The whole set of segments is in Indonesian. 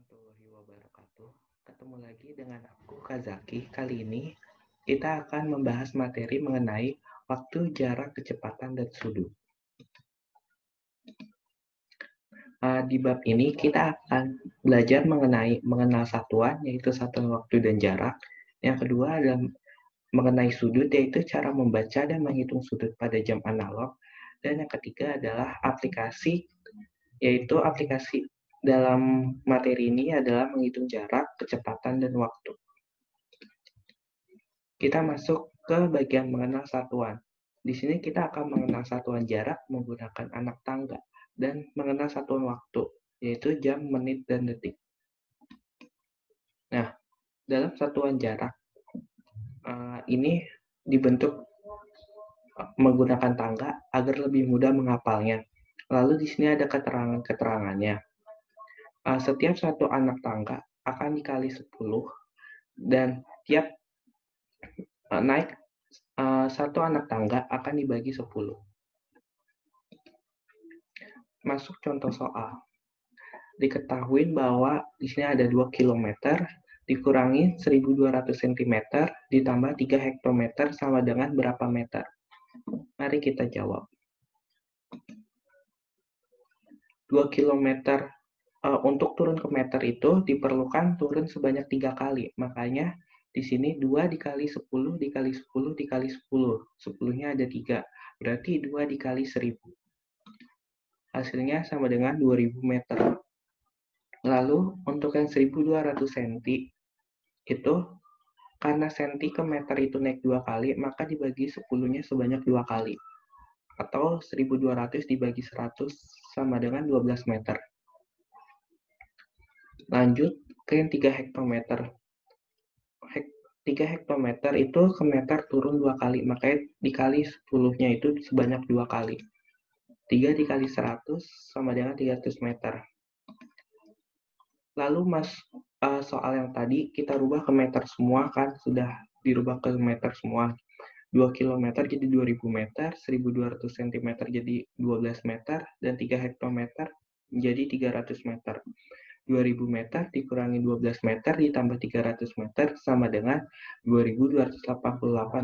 warahmatullahi wabarakatuh. Ketemu lagi dengan aku, Kazaki. Kali ini kita akan membahas materi mengenai waktu, jarak, kecepatan, dan sudut. Di bab ini kita akan belajar mengenal satuan, yaitu satuan waktu dan jarak. Yang kedua adalah mengenai sudut, yaitu cara membaca dan menghitung sudut pada jam analog. Dan yang ketiga adalah aplikasi, yaitu aplikasi dalam materi ini adalah menghitung jarak, kecepatan, dan waktu. Kita masuk ke bagian mengenal satuan. Di sini kita akan mengenal satuan jarak menggunakan anak tangga dan mengenal satuan waktu, yaitu jam, menit, dan detik. Nah, dalam satuan jarak, ini dibentuk menggunakan tangga agar lebih mudah menghafalnya. Lalu di sini ada keterangannya. Setiap satu anak tangga akan dikali 10 dan tiap naik satu anak tangga akan dibagi 10. Masuk contoh soal. Diketahui bahwa di sini ada 2 km dikurangi 1.200 cm ditambah 3 hektometer sama dengan berapa meter? Mari kita jawab. 2 km untuk turun ke meter itu diperlukan turun sebanyak 3 kali. Makanya di sini 2 dikali 10 dikali 10 dikali 10. 10-nya ada 3. Berarti 2 dikali 1.000. Hasilnya sama dengan 2.000 meter. Lalu untuk yang 1.200 cm itu karena senti ke meter itu naik 2 kali, maka dibagi 10-nya sebanyak 2 kali. Atau 1.200 dibagi 100 sama dengan 12 meter. Lanjut ke yang 3 hektometer. 3 hektometer itu ke meter turun 2 kali, makanya dikali 10-nya itu sebanyak 2 kali. 3 dikali 100 sama dengan 300 meter. Lalu soal yang tadi kita rubah ke meter semua kan, sudah dirubah ke meter semua. 2 km jadi 2.000 meter, 1.200 cm jadi 12 meter, dan 3 hektometer menjadi 300 meter. 2.000 meter dikurangi 12 meter ditambah 300 meter sama dengan 2.288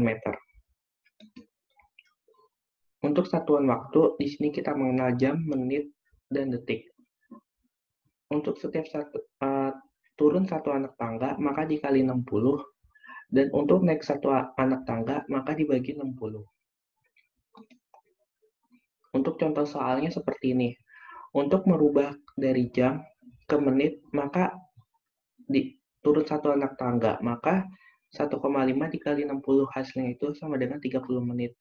meter. Untuk satuan waktu, di sini kita mengenal jam, menit, dan detik. Untuk setiap turun satu anak tangga, maka dikali 60. Dan untuk naik satu anak tangga, maka dibagi 60. Untuk contoh soalnya seperti ini. Untuk merubah dari jam ke menit, maka turun satu anak tangga, maka 1,5 dikali 60 hasilnya itu sama dengan 30 menit.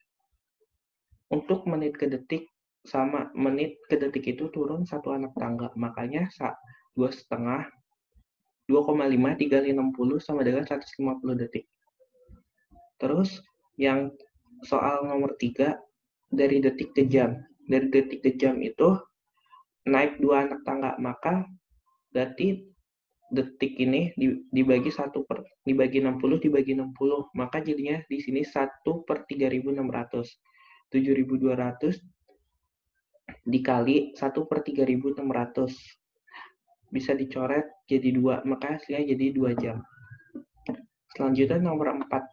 Untuk menit ke detik, sama menit ke detik itu turun satu anak tangga, makanya 2,5 dikali 60 sama dengan 150 detik. Terus yang soal nomor 3, dari detik ke jam. Dari detik ke jam itu naik 2 anak tangga, maka berarti detik ini dibagi 60 dibagi 60, maka jadinya di sini 1/3600. 7.200 dikali 1/3600. Bisa dicoret jadi 2, maka hasilnya jadi 2 jam. Selanjutnya nomor 4.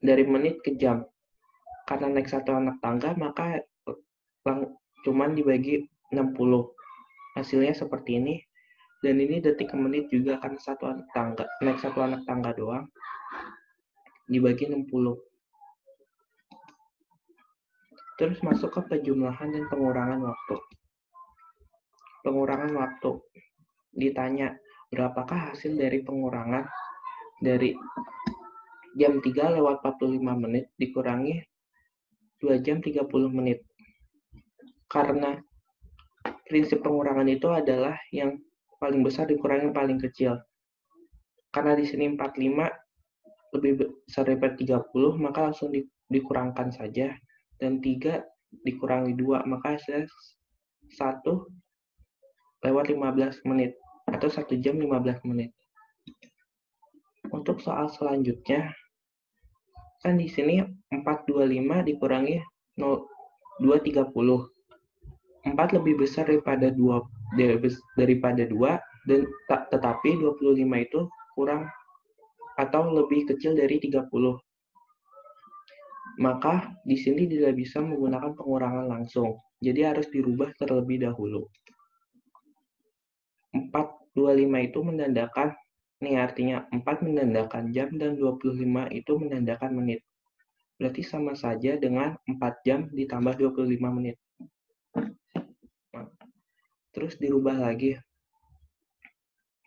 Dari menit ke jam. Karena naik satu anak tangga, maka cuman dibagi 60. Hasilnya seperti ini. Dan ini detik ke menit juga karena naik satu anak tangga doang. Dibagi 60. Terus masuk ke penjumlahan dan pengurangan waktu. Pengurangan waktu. Ditanya, berapakah hasil dari pengurangan dari jam 3 lewat 45 menit dikurangi 2 jam 30 menit. Karena prinsip pengurangan itu adalah yang paling besar dikurangi yang paling kecil. Karena di sini 45 lebih besar daripada 30, maka langsung dikurangkan saja. Dan 3 dikurangi 2, maka hasilnya 1 lewat 15 menit. Atau 1 jam 15 menit. Untuk soal selanjutnya, kan di sini 425 dikurangi 230. 4 lebih besar daripada daripada 2, dan tetapi 25 itu kurang atau lebih kecil dari 30. Maka di sini tidak bisa menggunakan pengurangan langsung. Jadi harus dirubah terlebih dahulu. 425 itu menandakan, nih artinya 4 menandakan jam dan 25 itu menandakan menit. Berarti sama saja dengan 4 jam ditambah 25 menit. Terus dirubah lagi.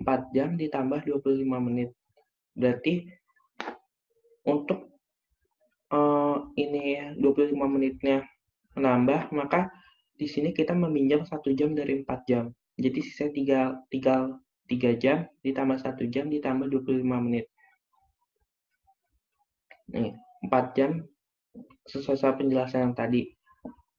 4 jam ditambah 25 menit. Berarti untuk ini 25 menitnya menambah, maka di sini kita meminjam 1 jam dari 4 jam. Jadi sisa tinggal 3 jam ditambah 1 jam ditambah 25 menit. Nih, 4 jam sesuai sama penjelasan yang tadi.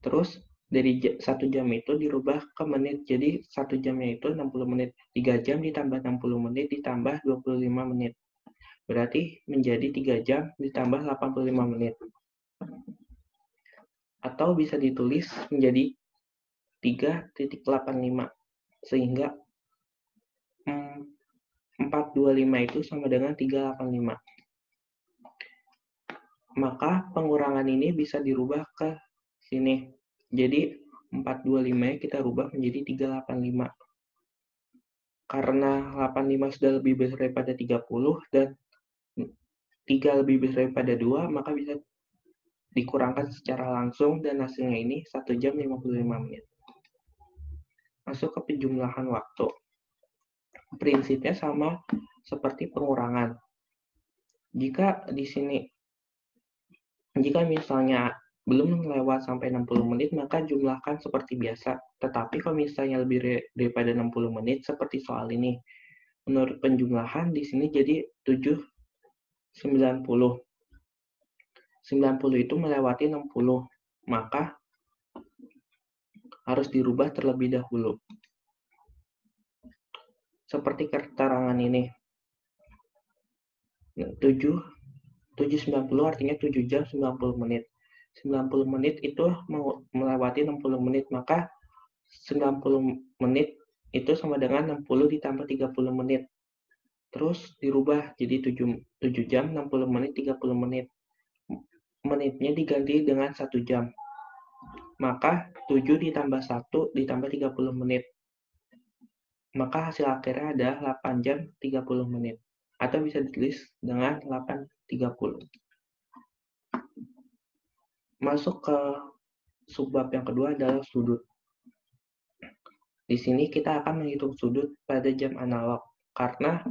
Terus dari 1 jam itu dirubah ke menit. Jadi 1 jamnya itu 60 menit. 3 jam ditambah 60 menit ditambah 25 menit. Berarti menjadi 3 jam ditambah 85 menit. Atau bisa ditulis menjadi 3.85. Sehingga 425 itu sama dengan 385. Maka pengurangan ini bisa dirubah ke sini. Jadi 425 kita rubah menjadi 385. Karena 85 sudah lebih besar daripada 30 dan 3 lebih besar daripada 2, maka bisa dikurangkan secara langsung dan hasilnya ini 1 jam 55 menit. Masuk ke penjumlahan waktu. Prinsipnya sama seperti pengurangan. Jika di sini, jika misalnya belum lewat sampai 60 menit, maka jumlahkan seperti biasa. Tetapi kalau misalnya lebih daripada 60 menit, seperti soal ini, menurut penjumlahan di sini jadi 790. 90 itu melewati 60, maka harus dirubah terlebih dahulu. Seperti keterangan ini. 790 artinya 7 jam 90 menit. 90 menit itu melewati 60 menit, maka 90 menit itu sama dengan 60 ditambah 30 menit. Terus dirubah jadi 7 jam 60 menit 30 menit. Menitnya diganti dengan 1 jam. Maka 7 ditambah 1 ditambah 30 menit. Maka hasil akhirnya ada 8 jam 30 menit. Atau bisa ditulis dengan 8.30. Masuk ke subbab yang kedua adalah sudut. Di sini kita akan menghitung sudut pada jam analog. Karena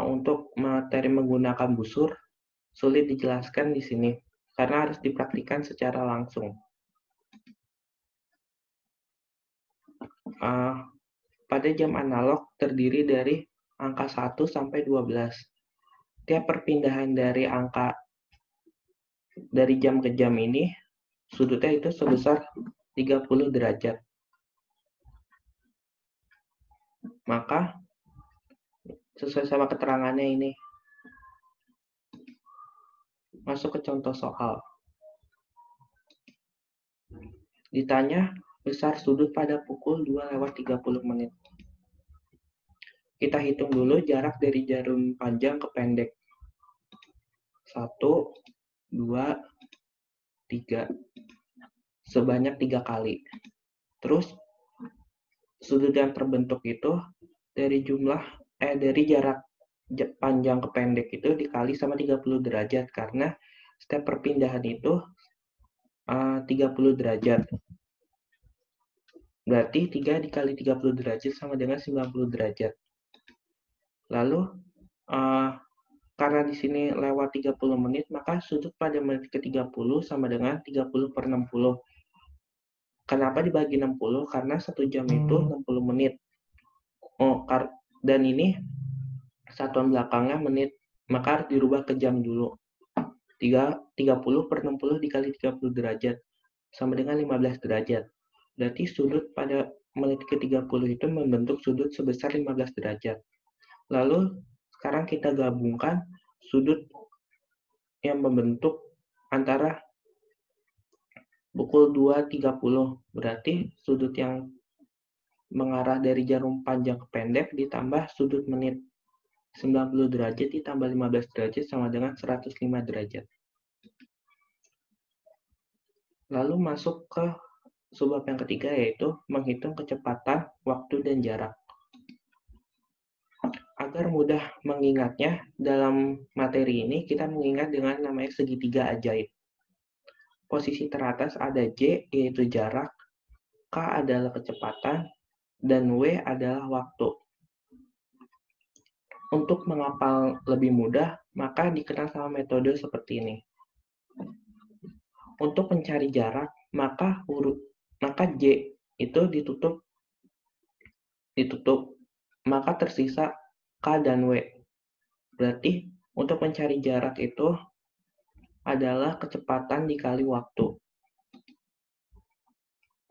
untuk materi menggunakan busur, sulit dijelaskan di sini. Karena harus dipraktikkan secara langsung. Pada jam analog terdiri dari angka 1 sampai 12. Tiap perpindahan dari angka dari jam ke jam ini, sudutnya itu sebesar 30 derajat. Maka, sesuai sama keterangannya ini, masuk ke contoh soal. Ditanya, besar sudut pada pukul 2:30 menit. Kita hitung dulu jarak dari jarum panjang ke pendek. 1, 2, 3. Sebanyak 3 kali. Terus, sudut yang terbentuk itu dari jarak panjang ke pendek itu dikali sama 30 derajat. Karena setiap perpindahan itu 30 derajat. Berarti 3 dikali 30 derajat sama dengan 90 derajat. Lalu, karena di sini lewat 30 menit, maka sudut pada menit ke-30 sama dengan 30/60. Kenapa dibagi 60? Karena 1 jam itu 60 menit. Dan ini satuan belakangnya menit, maka harus dirubah ke jam dulu. 30/60 dikali 30 derajat, sama dengan 15 derajat. Berarti sudut pada menit ke-30 itu membentuk sudut sebesar 15 derajat. Lalu, sekarang kita gabungkan sudut yang membentuk antara pukul 2.30. Berarti sudut yang mengarah dari jarum panjang ke pendek ditambah sudut menit 90 derajat ditambah 15 derajat sama dengan 105 derajat. Lalu masuk ke subbab yang ketiga, yaitu menghitung kecepatan, waktu, dan jarak. Agar mudah mengingatnya, dalam materi ini kita mengingat dengan namanya segitiga ajaib. Posisi teratas ada J, yaitu jarak, K adalah kecepatan, dan W adalah waktu. Untuk menghafal lebih mudah, maka dikenal sama metode seperti ini. Untuk mencari jarak, maka J itu ditutup, maka tersisa K dan W. Berarti untuk mencari jarak itu adalah kecepatan dikali waktu.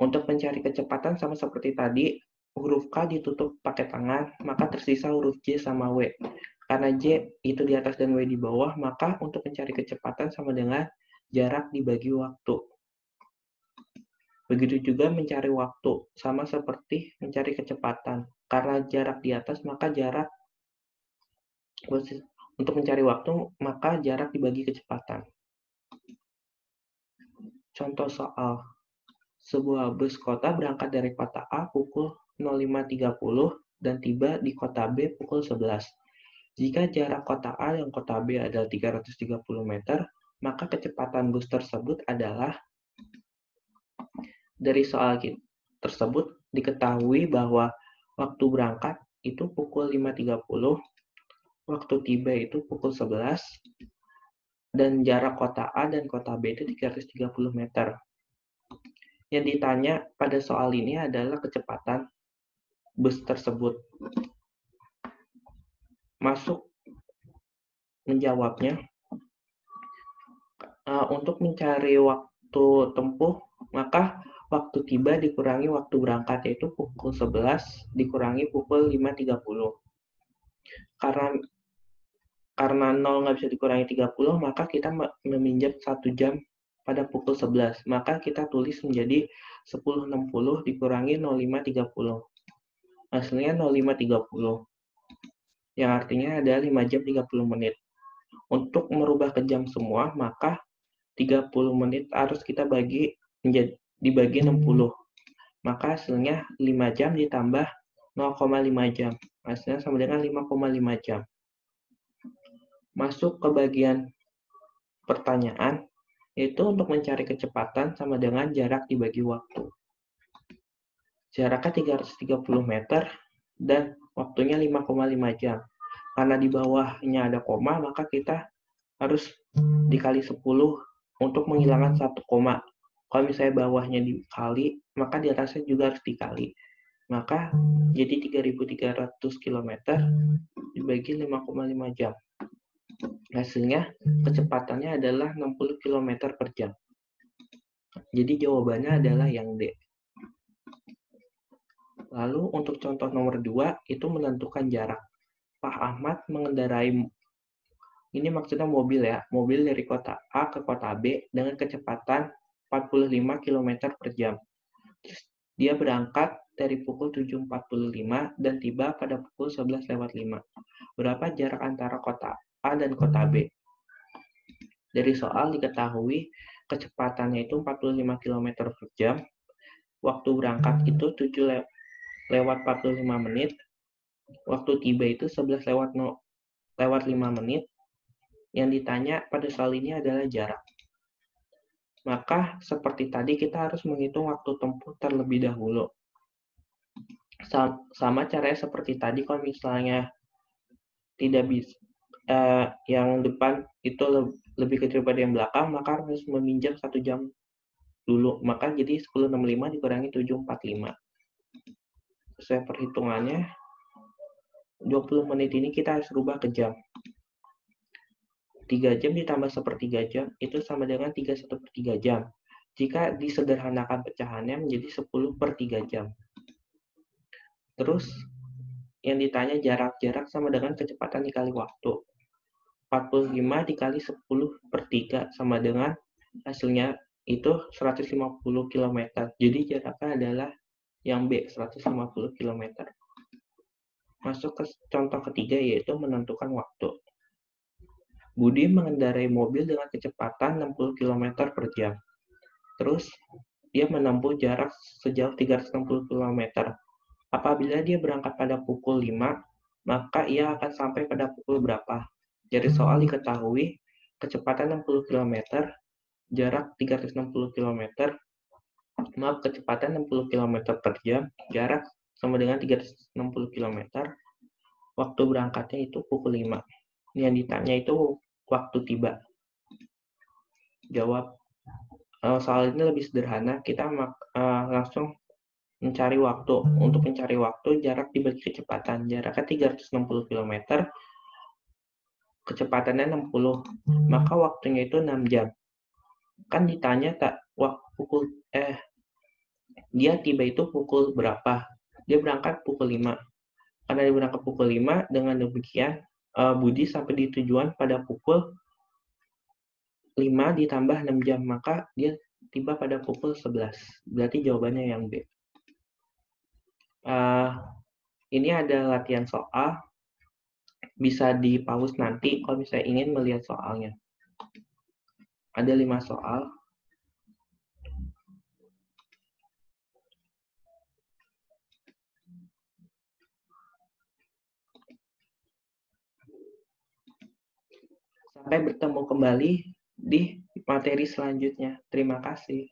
Untuk mencari kecepatan sama seperti tadi, huruf K ditutup pakai tangan, maka tersisa huruf J sama W. Karena J itu di atas dan W di bawah, maka untuk mencari kecepatan sama dengan jarak dibagi waktu. Begitu juga mencari waktu, sama seperti mencari kecepatan. Karena jarak di atas, maka jarak untuk mencari waktu, maka jarak dibagi kecepatan. Contoh soal. Sebuah bus kota berangkat dari kota A pukul 05.30 dan tiba di kota B pukul 11. Jika jarak kota A dan kota B adalah 330 meter, maka kecepatan bus tersebut adalah. Dari soal tersebut diketahui bahwa waktu berangkat itu pukul 5.30, waktu tiba itu pukul 11, dan jarak kota A dan kota B itu 330 meter. Yang ditanya pada soal ini adalah kecepatan bus tersebut. Masuk menjawabnya. Untuk mencari waktu tempuh, maka waktu tiba dikurangi waktu berangkat, yaitu pukul 11 dikurangi pukul 5.30. Karena 0 nggak bisa dikurangi 30, maka kita meminjam 1 jam pada pukul 11. Maka kita tulis menjadi 10.60 dikurangi 05.30. Hasilnya 05.30. Yang artinya ada 5 jam 30 menit. Untuk merubah ke jam semua, maka 30 menit harus kita dibagi 60. Maka hasilnya 5 jam ditambah 0,5 jam. Hasilnya sama dengan 5,5 jam. Masuk ke bagian pertanyaan, yaitu untuk mencari kecepatan sama dengan jarak dibagi waktu. Jaraknya 330 meter dan waktunya 5,5 jam. Karena di bawahnya ada koma, maka kita harus dikali 10 untuk menghilangkan 1 koma. Kalau misalnya bawahnya dikali, maka di atasnya juga harus dikali. Maka jadi 3.300 km dibagi 5,5 jam. Hasilnya kecepatannya adalah 60 km per jam. Jadi jawabannya adalah yang D. Lalu untuk contoh nomor 2, itu menentukan jarak. Pak Ahmad mengendarai, ini maksudnya mobil ya, mobil dari kota A ke kota B dengan kecepatan 45 km per jam. Terus dia berangkat dari pukul 7.45 dan tiba pada pukul 11.05. Berapa jarak antara kota A dan kota B? Dari soal diketahui kecepatannya itu 45 km per jam, waktu berangkat itu 7 lewat 45 menit, waktu tiba itu 11 lewat 5 menit. Yang ditanya pada soal ini adalah jarak. Maka seperti tadi kita harus menghitung waktu tempuh terlebih dahulu. Sama caranya seperti tadi, kalau misalnya tidak bisa yang depan itu lebih kecil daripada yang belakang, maka harus meminjam 1 jam dulu. Maka jadi 10.65 dikurangi 7.45. Sesuai perhitungannya, 20 menit ini kita harus rubah ke jam. 3 jam ditambah 1/3 jam itu sama dengan 3/1/3 jam. Jika disederhanakan pecahannya menjadi 10/3 jam. Terus yang ditanya jarak sama dengan kecepatan dikali waktu. 45 dikali 10/3 sama dengan hasilnya itu 150 km. Jadi jaraknya adalah Yang B, 150 km. Masuk ke contoh ketiga, yaitu menentukan waktu. Budi mengendarai mobil dengan kecepatan 60 km per jam. Terus, dia menempuh jarak sejauh 360 km. Apabila dia berangkat pada pukul 5, maka ia akan sampai pada pukul berapa? Dari soal diketahui kecepatan 60 km, jarak 360 km, maaf, kecepatan 60 km per jam, jarak sama dengan 360 km, waktu berangkatnya itu pukul 5. Yang ditanya itu waktu tiba. Jawab. Soal ini lebih sederhana, kita langsung mencari waktu. Untuk mencari waktu, jarak dibagi kecepatan. Jaraknya 360 km, kecepatannya 60, maka waktunya itu 6 jam. Kan ditanya dia tiba itu pukul berapa? Dia berangkat pukul 5. Karena dia berangkat pukul 5, dengan demikian Budi sampai di tujuan pada pukul 5 ditambah 6 jam, maka dia tiba pada pukul 11. Berarti jawabannya yang B. Ini ada latihan soal, bisa di-pause nanti kalau misalnya ingin melihat soalnya. Ada 5 soal. Sampai bertemu kembali di materi selanjutnya. Terima kasih.